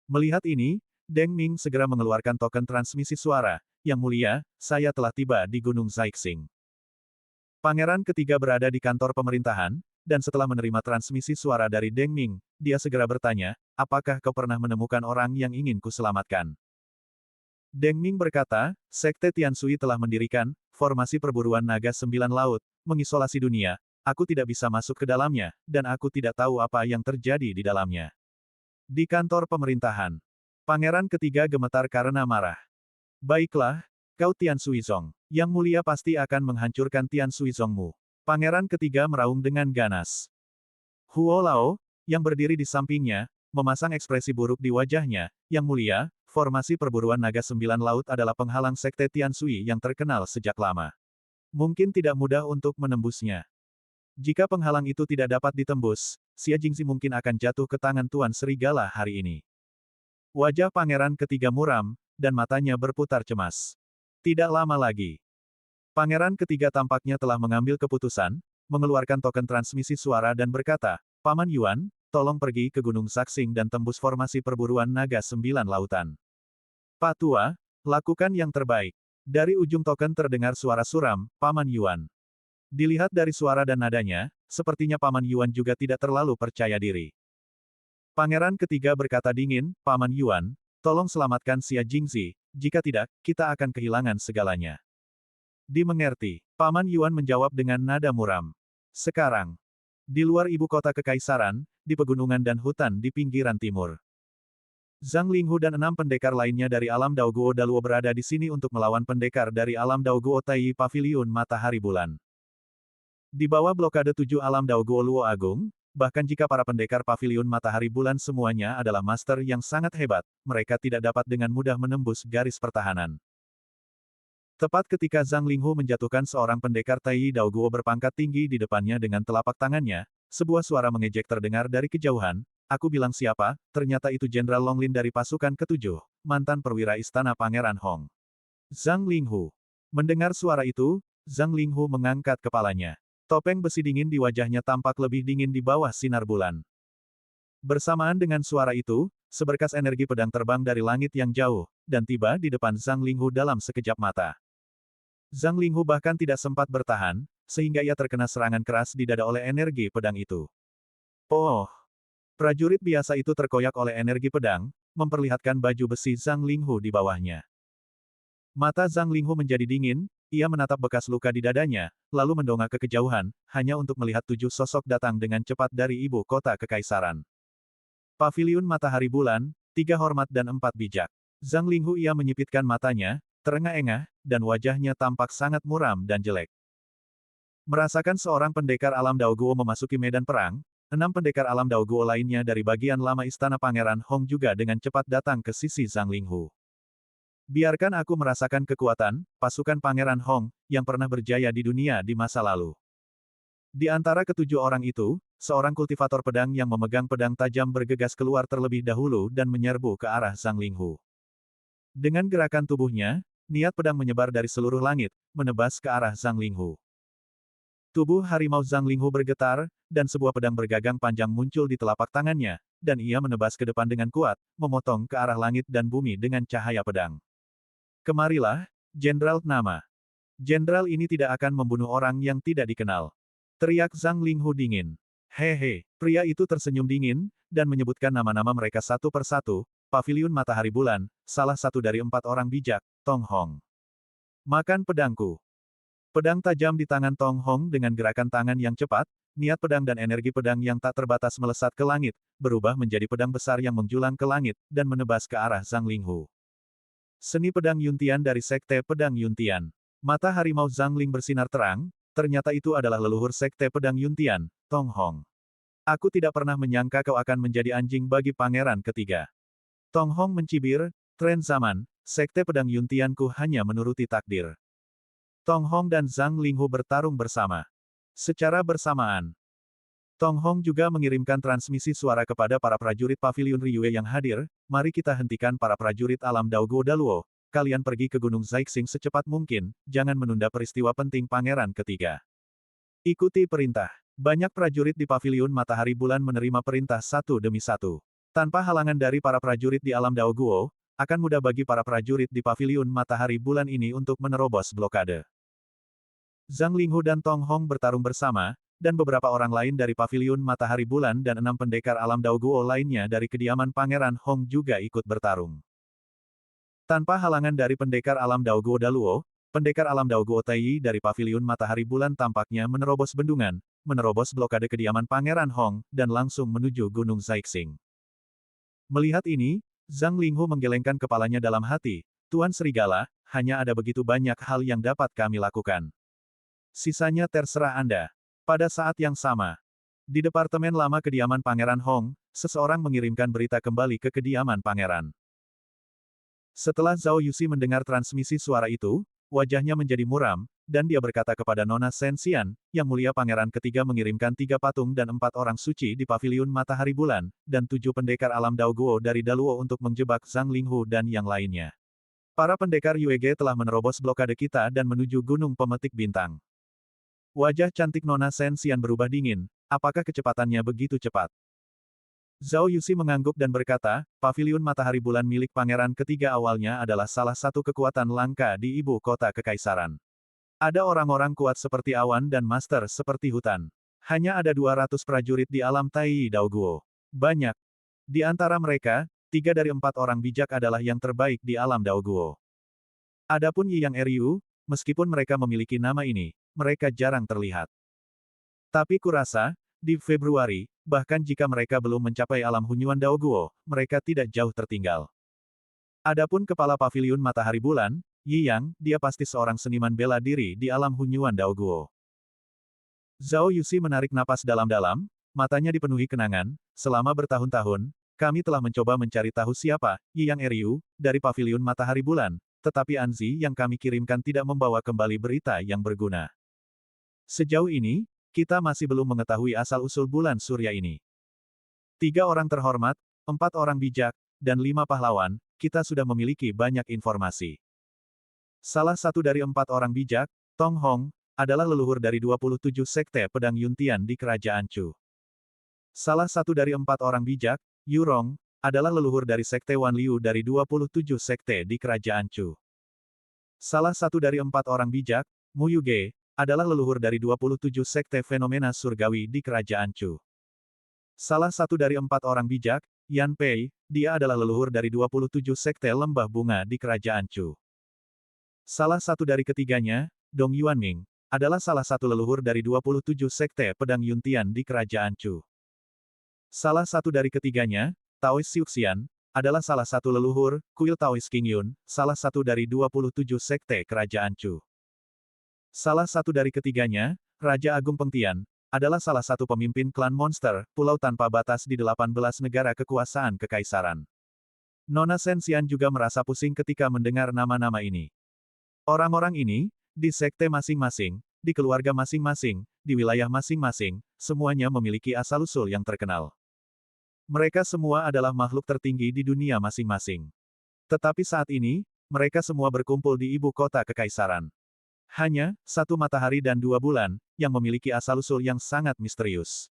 Melihat ini, Deng Ming segera mengeluarkan token transmisi suara. Yang mulia, saya telah tiba di Gunung Zaixing. Pangeran ketiga berada di kantor pemerintahan, dan setelah menerima transmisi suara dari Deng Ming, dia segera bertanya, apakah kau pernah menemukan orang yang ingin kuselamatkan? Deng Ming berkata, Sekte Tiansui telah mendirikan formasi perburuan naga 9 laut, mengisolasi dunia. Aku tidak bisa masuk ke dalamnya, dan aku tidak tahu apa yang terjadi di dalamnya. Di kantor pemerintahan, Pangeran ketiga gemetar karena marah. Baiklah, kau Tian Suizong. Yang mulia pasti akan menghancurkan Tian Suizongmu. Pangeran ketiga meraung dengan ganas. Huo Lao, yang berdiri di sampingnya, memasang ekspresi buruk di wajahnya. Yang mulia, formasi perburuan naga 9 laut adalah penghalang sekte Tiansui yang terkenal sejak lama. Mungkin tidak mudah untuk menembusnya. Jika penghalang itu tidak dapat ditembus, Xia Jingzi mungkin akan jatuh ke tangan Tuan Serigala hari ini. Wajah pangeran ketiga muram, dan matanya berputar cemas. Tidak lama lagi. Pangeran ketiga tampaknya telah mengambil keputusan, mengeluarkan token transmisi suara dan berkata, Paman Yuan, tolong pergi ke Gunung Zaixing dan tembus formasi perburuan naga 9 lautan. Pak Tua, lakukan yang terbaik. Dari ujung token terdengar suara suram, Paman Yuan. Dilihat dari suara dan nadanya, sepertinya Paman Yuan juga tidak terlalu percaya diri. Pangeran ketiga berkata dingin, Paman Yuan, tolong selamatkan Xia Jingzi, jika tidak, kita akan kehilangan segalanya. Dimengerti, Paman Yuan menjawab dengan nada muram. Sekarang, di luar ibu kota kekaisaran, di pegunungan dan hutan di pinggiran timur. Zhang Linghu dan 6 pendekar lainnya dari alam Daoguo Daluo berada di sini untuk melawan pendekar dari alam Daoguo Tai Paviliun Matahari Bulan. Di bawah blokade 7 alam Daoguo Luo Agung, bahkan jika para pendekar Paviliun Matahari Bulan semuanya adalah master yang sangat hebat, mereka tidak dapat dengan mudah menembus garis pertahanan. Tepat ketika Zhang Linghu menjatuhkan seorang pendekar Tai Daoguo berpangkat tinggi di depannya dengan telapak tangannya, sebuah suara mengejek terdengar dari kejauhan, aku bilang siapa, ternyata itu Jenderal Longlin dari pasukan ketujuh, mantan perwira istana Pangeran Hong. Zhang Linghu. Mendengar suara itu, Zhang Linghu mengangkat kepalanya. Topeng besi dingin di wajahnya tampak lebih dingin di bawah sinar bulan. Bersamaan dengan suara itu, seberkas energi pedang terbang dari langit yang jauh, dan tiba di depan Zhang Linghu dalam sekejap mata. Zhang Linghu bahkan tidak sempat bertahan, sehingga ia terkena serangan keras di dada oleh energi pedang itu. Oh! Prajurit biasa itu terkoyak oleh energi pedang, memperlihatkan baju besi Zhang Linghu di bawahnya. Mata Zhang Linghu menjadi dingin, ia menatap bekas luka di dadanya, lalu mendongak ke kejauhan, hanya untuk melihat 7 sosok datang dengan cepat dari ibu kota kekaisaran. Paviliun Matahari Bulan, 3 hormat dan 4 bijak. Zhang Linghu ia menyipitkan matanya, terengah-engah, dan wajahnya tampak sangat muram dan jelek. Merasakan seorang pendekar alam Daoguo memasuki medan perang, 6 pendekar alam Daoguo lainnya dari bagian lama istana Pangeran Hong juga dengan cepat datang ke sisi Zhang Linghu. Biarkan aku merasakan kekuatan, pasukan Pangeran Hong, yang pernah berjaya di dunia di masa lalu. Di antara ketujuh orang itu, seorang kultivator pedang yang memegang pedang tajam bergegas keluar terlebih dahulu dan menyerbu ke arah Zhang Linghu. Dengan gerakan tubuhnya, niat pedang menyebar dari seluruh langit, menebas ke arah Zhang Linghu. Tubuh harimau Zhang Linghu bergetar, dan sebuah pedang bergagang panjang muncul di telapak tangannya, dan ia menebas ke depan dengan kuat, memotong ke arah langit dan bumi dengan cahaya pedang. Kemarilah, Jenderal Nama. Jenderal ini tidak akan membunuh orang yang tidak dikenal. Teriak Zhang Linghu dingin. Hehe, pria itu tersenyum dingin, dan menyebutkan nama-nama mereka satu persatu, Paviliun Matahari Bulan, salah satu dari 4 orang bijak, Tong Hong. Makan pedangku. Pedang tajam di tangan Tong Hong dengan gerakan tangan yang cepat, niat pedang dan energi pedang yang tak terbatas melesat ke langit, berubah menjadi pedang besar yang menjulang ke langit, dan menebas ke arah Zhang Linghu. Seni pedang Yuntian dari Sekte Pedang Yuntian. Mata harimau Zhang Ling bersinar terang, ternyata itu adalah leluhur Sekte Pedang Yuntian, Tong Hong. Aku tidak pernah menyangka kau akan menjadi anjing bagi pangeran ketiga. Tong Hong mencibir, tren zaman, Sekte Pedang Yuntianku hanya menuruti takdir. Tong Hong dan Zhang Linghu bertarung bersama. Secara bersamaan. Tong Hong juga mengirimkan transmisi suara kepada para prajurit Paviliun Ryue yang hadir, mari kita hentikan para prajurit alam Daoguo Daluo, kalian pergi ke Gunung Zaixing secepat mungkin, jangan menunda peristiwa penting Pangeran Ketiga. Ikuti perintah. Banyak prajurit di Paviliun Matahari Bulan menerima perintah satu demi satu. Tanpa halangan dari para prajurit di alam Daoguo, akan mudah bagi para prajurit di Paviliun Matahari Bulan ini untuk menerobos blokade. Zhang Linghu dan Tong Hong bertarung bersama, dan beberapa orang lain dari Paviliun Matahari Bulan dan 6 pendekar alam Daoguo lainnya dari kediaman Pangeran Hong juga ikut bertarung. Tanpa halangan dari pendekar alam Daoguo Daluo, pendekar alam Daoguo Taiyi dari Paviliun Matahari Bulan tampaknya menerobos bendungan, menerobos blokade kediaman Pangeran Hong, dan langsung menuju Gunung Zaixing. Melihat ini, Zhang Linghu menggelengkan kepalanya dalam hati, Tuan Serigala, hanya ada begitu banyak hal yang dapat kami lakukan. Sisanya terserah Anda. Pada saat yang sama, di Departemen Lama Kediaman Pangeran Hong, seseorang mengirimkan berita kembali ke kediaman Pangeran. Setelah Zhao Yuxi mendengar transmisi suara itu, wajahnya menjadi muram, dan dia berkata kepada Nona Shen Xian, Yang Mulia Pangeran Ketiga mengirimkan 3 patung dan 4 orang suci di Paviliun Matahari Bulan, dan 7 pendekar alam Daoguo dari Daluo untuk menjebak Zhang Linghu dan yang lainnya. Para pendekar Yuege telah menerobos blokade kita dan menuju Gunung Pemetik Bintang. Wajah cantik Nona Shen Xian berubah dingin, apakah kecepatannya begitu cepat? Zhao Yuxi mengangguk dan berkata, Paviliun Matahari Bulan milik Pangeran Ketiga awalnya adalah salah satu kekuatan langka di ibu kota kekaisaran. Ada orang-orang kuat seperti awan dan master seperti hutan. Hanya ada 200 prajurit di alam Taiyi Daoguo. Banyak. Di antara mereka, 3 dari 4 orang bijak adalah yang terbaik di alam Daoguo. Adapun Yi Yang Ryu, meskipun mereka memiliki nama ini, mereka jarang terlihat. Tapi kurasa, di Februari, bahkan jika mereka belum mencapai alam Hunyuan Daoguo, mereka tidak jauh tertinggal. Adapun kepala Paviliun Matahari Bulan, Yi Yang, dia pasti seorang seniman bela diri di alam Hunyuan Daoguo. Zhao Yuxi menarik napas dalam-dalam, matanya dipenuhi kenangan, selama bertahun-tahun, kami telah mencoba mencari tahu siapa, Yi Yang Ryu, dari Paviliun Matahari Bulan, tetapi Anzi yang kami kirimkan tidak membawa kembali berita yang berguna. Sejauh ini, kita masih belum mengetahui asal-usul bulan surya ini. 3 orang terhormat, 4 orang bijak, dan 5 pahlawan, kita sudah memiliki banyak informasi. Salah satu dari 4 orang bijak, Tong Hong, adalah leluhur dari 27 sekte pedang Yuntian di Kerajaan Chu. Salah satu dari 4 orang bijak, Yu Rong, adalah leluhur dari sekte Wan Liu dari 27 sekte di Kerajaan Chu. Salah satu dari 4 orang bijak, Mu Yuge, adalah leluhur dari 27 sekte fenomena surgawi di Kerajaan Chu. Salah satu dari 4 orang bijak, Yan Pei, dia adalah leluhur dari 27 sekte lembah bunga di Kerajaan Chu. Salah satu dari ketiganya, Dong Yuanming, adalah salah satu leluhur dari 27 sekte pedang Yuntian di Kerajaan Chu. Salah satu dari ketiganya, Taois Siuxian, adalah salah satu leluhur, kuil Taois King Yun, salah satu dari 27 sekte Kerajaan Chu. Salah satu dari ketiganya, Raja Agung Pengtian, adalah salah satu pemimpin klan monster, pulau tanpa batas di 18 negara kekuasaan kekaisaran. Nona Shen Xian juga merasa pusing ketika mendengar nama-nama ini. Orang-orang ini, di sekte masing-masing, di keluarga masing-masing, di wilayah masing-masing, semuanya memiliki asal-usul yang terkenal. Mereka semua adalah makhluk tertinggi di dunia masing-masing. Tetapi saat ini, mereka semua berkumpul di ibu kota kekaisaran. Hanya, 1 matahari dan 2 bulan, yang memiliki asal-usul yang sangat misterius.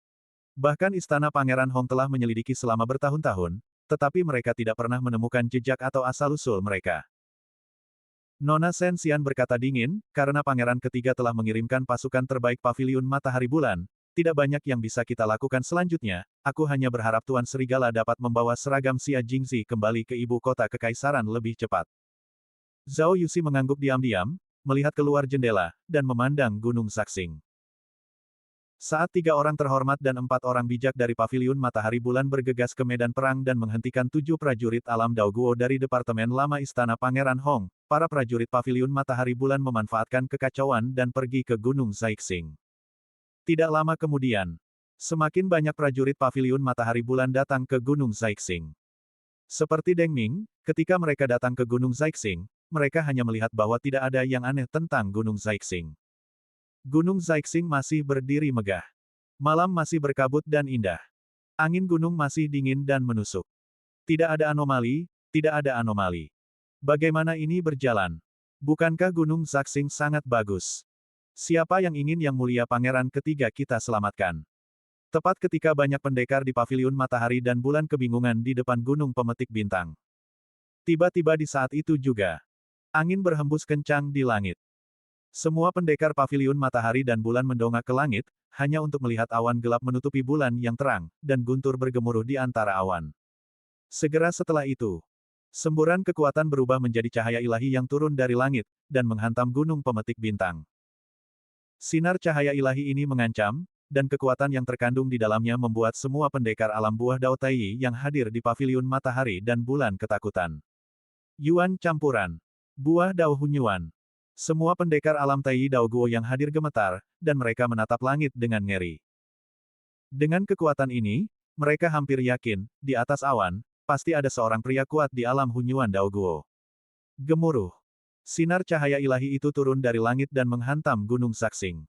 Bahkan Istana Pangeran Hong telah menyelidiki selama bertahun-tahun, tetapi mereka tidak pernah menemukan jejak atau asal-usul mereka. Nona Shen Xian berkata dingin, karena Pangeran Ketiga telah mengirimkan pasukan terbaik Paviliun Matahari Bulan, tidak banyak yang bisa kita lakukan selanjutnya, aku hanya berharap Tuan Serigala dapat membawa seragam Xia Jingzi kembali ke ibu kota kekaisaran lebih cepat. Zhao Yuxi mengangguk diam-diam, melihat keluar jendela, dan memandang Gunung Zaixing. Saat 3 orang terhormat dan 4 orang bijak dari Paviliun Matahari Bulan bergegas ke medan perang dan menghentikan 7 prajurit alam Daoguo dari Departemen Lama Istana Pangeran Hong, para prajurit Paviliun Matahari Bulan memanfaatkan kekacauan dan pergi ke Gunung Zaixing. Tidak lama kemudian, semakin banyak prajurit Paviliun Matahari Bulan datang ke Gunung Zaixing. Seperti Deng Ming, ketika mereka datang ke Gunung Zaixing, mereka hanya melihat bahwa tidak ada yang aneh tentang Gunung Zaixing. Gunung Zaixing masih berdiri megah. Malam masih berkabut dan indah. Angin gunung masih dingin dan menusuk. Tidak ada anomali, tidak ada anomali. Bagaimana ini berjalan? Bukankah Gunung Zaksing sangat bagus? Siapa yang ingin Yang Mulia Pangeran Ketiga kita selamatkan? Tepat ketika banyak pendekar di Paviliun Matahari dan Bulan kebingungan di depan Gunung Pemetik Bintang. Tiba-tiba di saat itu juga, angin berhembus kencang di langit. Semua pendekar Paviliun Matahari dan Bulan mendongak ke langit, hanya untuk melihat awan gelap menutupi bulan yang terang, dan guntur bergemuruh di antara awan. Segera setelah itu, semburan kekuatan berubah menjadi cahaya ilahi yang turun dari langit, dan menghantam Gunung Pemetik Bintang. Sinar cahaya ilahi ini mengancam, dan kekuatan yang terkandung di dalamnya membuat semua pendekar alam buah Dao Tai yang hadir di Paviliun Matahari dan Bulan ketakutan. Yuan campuran. Buah Dao Hunyuan. Semua pendekar alam Tai Dao Guo yang hadir gemetar, dan mereka menatap langit dengan ngeri. Dengan kekuatan ini, mereka hampir yakin, di atas awan, pasti ada seorang pria kuat di alam Hunyuan Dao Guo. Gemuruh. Sinar cahaya ilahi itu turun dari langit dan menghantam Gunung Zaksing.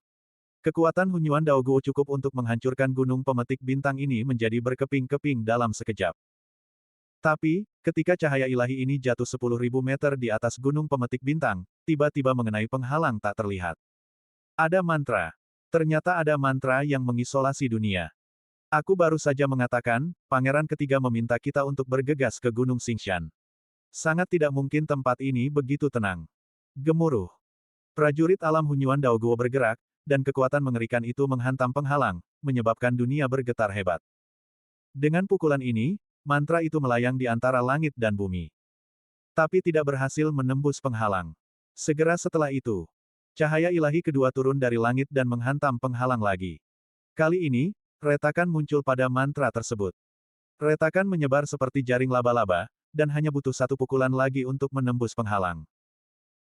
Kekuatan Hunyuan Dao Guo cukup untuk menghancurkan Gunung Pemetik Bintang ini menjadi berkeping-keping dalam sekejap. Tapi, ketika cahaya ilahi ini jatuh 10.000 meter di atas Gunung Pemetik Bintang, tiba-tiba mengenai penghalang tak terlihat. Ada mantra. Ternyata ada mantra yang mengisolasi dunia. Aku baru saja mengatakan, Pangeran Ketiga meminta kita untuk bergegas ke Gunung Xingshan. Sangat tidak mungkin tempat ini begitu tenang. Gemuruh. Prajurit alam Hunyuan Dao Guo bergerak, dan kekuatan mengerikan itu menghantam penghalang, menyebabkan dunia bergetar hebat. Dengan pukulan ini, mantra itu melayang di antara langit dan bumi. Tapi tidak berhasil menembus penghalang. Segera setelah itu, cahaya ilahi kedua turun dari langit dan menghantam penghalang lagi. Kali ini, retakan muncul pada mantra tersebut. Retakan menyebar seperti jaring laba-laba, dan hanya butuh satu pukulan lagi untuk menembus penghalang.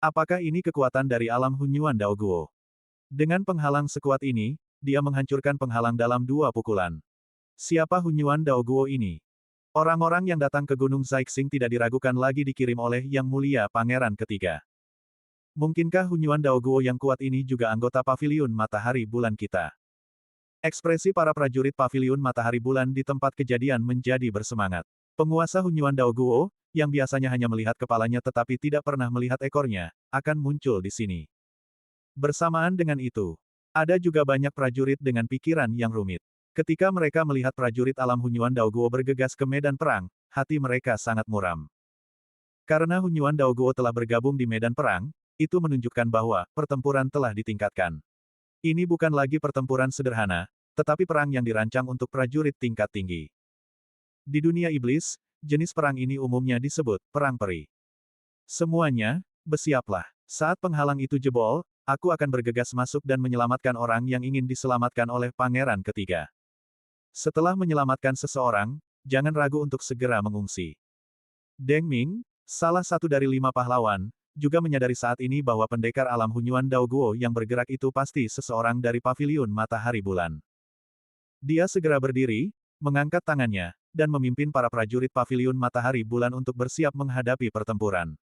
Apakah ini kekuatan dari alam Hunyuan Dao Guo? Dengan penghalang sekuat ini, dia menghancurkan penghalang dalam 2 pukulan. Siapa Hunyuan Dao Guo ini? Orang-orang yang datang ke Gunung Zaksing tidak diragukan lagi dikirim oleh Yang Mulia Pangeran Ketiga. Mungkinkah Hunyuan Dao Guo yang kuat ini juga anggota Paviliun Matahari Bulan kita? Ekspresi para prajurit Paviliun Matahari Bulan di tempat kejadian menjadi bersemangat. Penguasa Hunyuan Dao Guo, yang biasanya hanya melihat kepalanya tetapi tidak pernah melihat ekornya, akan muncul di sini. Bersamaan dengan itu, ada juga banyak prajurit dengan pikiran yang rumit. Ketika mereka melihat prajurit alam Hunyuan Dao Guo bergegas ke medan perang, hati mereka sangat muram. Karena Hunyuan Dao Guo telah bergabung di medan perang, itu menunjukkan bahwa pertempuran telah ditingkatkan. Ini bukan lagi pertempuran sederhana, tetapi perang yang dirancang untuk prajurit tingkat tinggi. Di dunia iblis, jenis perang ini umumnya disebut perang peri. Semuanya, bersiaplah. Saat penghalang itu jebol, aku akan bergegas masuk dan menyelamatkan orang yang ingin diselamatkan oleh Pangeran Ketiga. Setelah menyelamatkan seseorang, jangan ragu untuk segera mengungsi. Deng Ming, salah satu dari 5 pahlawan, juga menyadari saat ini bahwa pendekar alam Hunyuan Dao Guo yang bergerak itu pasti seseorang dari Paviliun Matahari Bulan. Dia segera berdiri, mengangkat tangannya, dan memimpin para prajurit Paviliun Matahari Bulan untuk bersiap menghadapi pertempuran.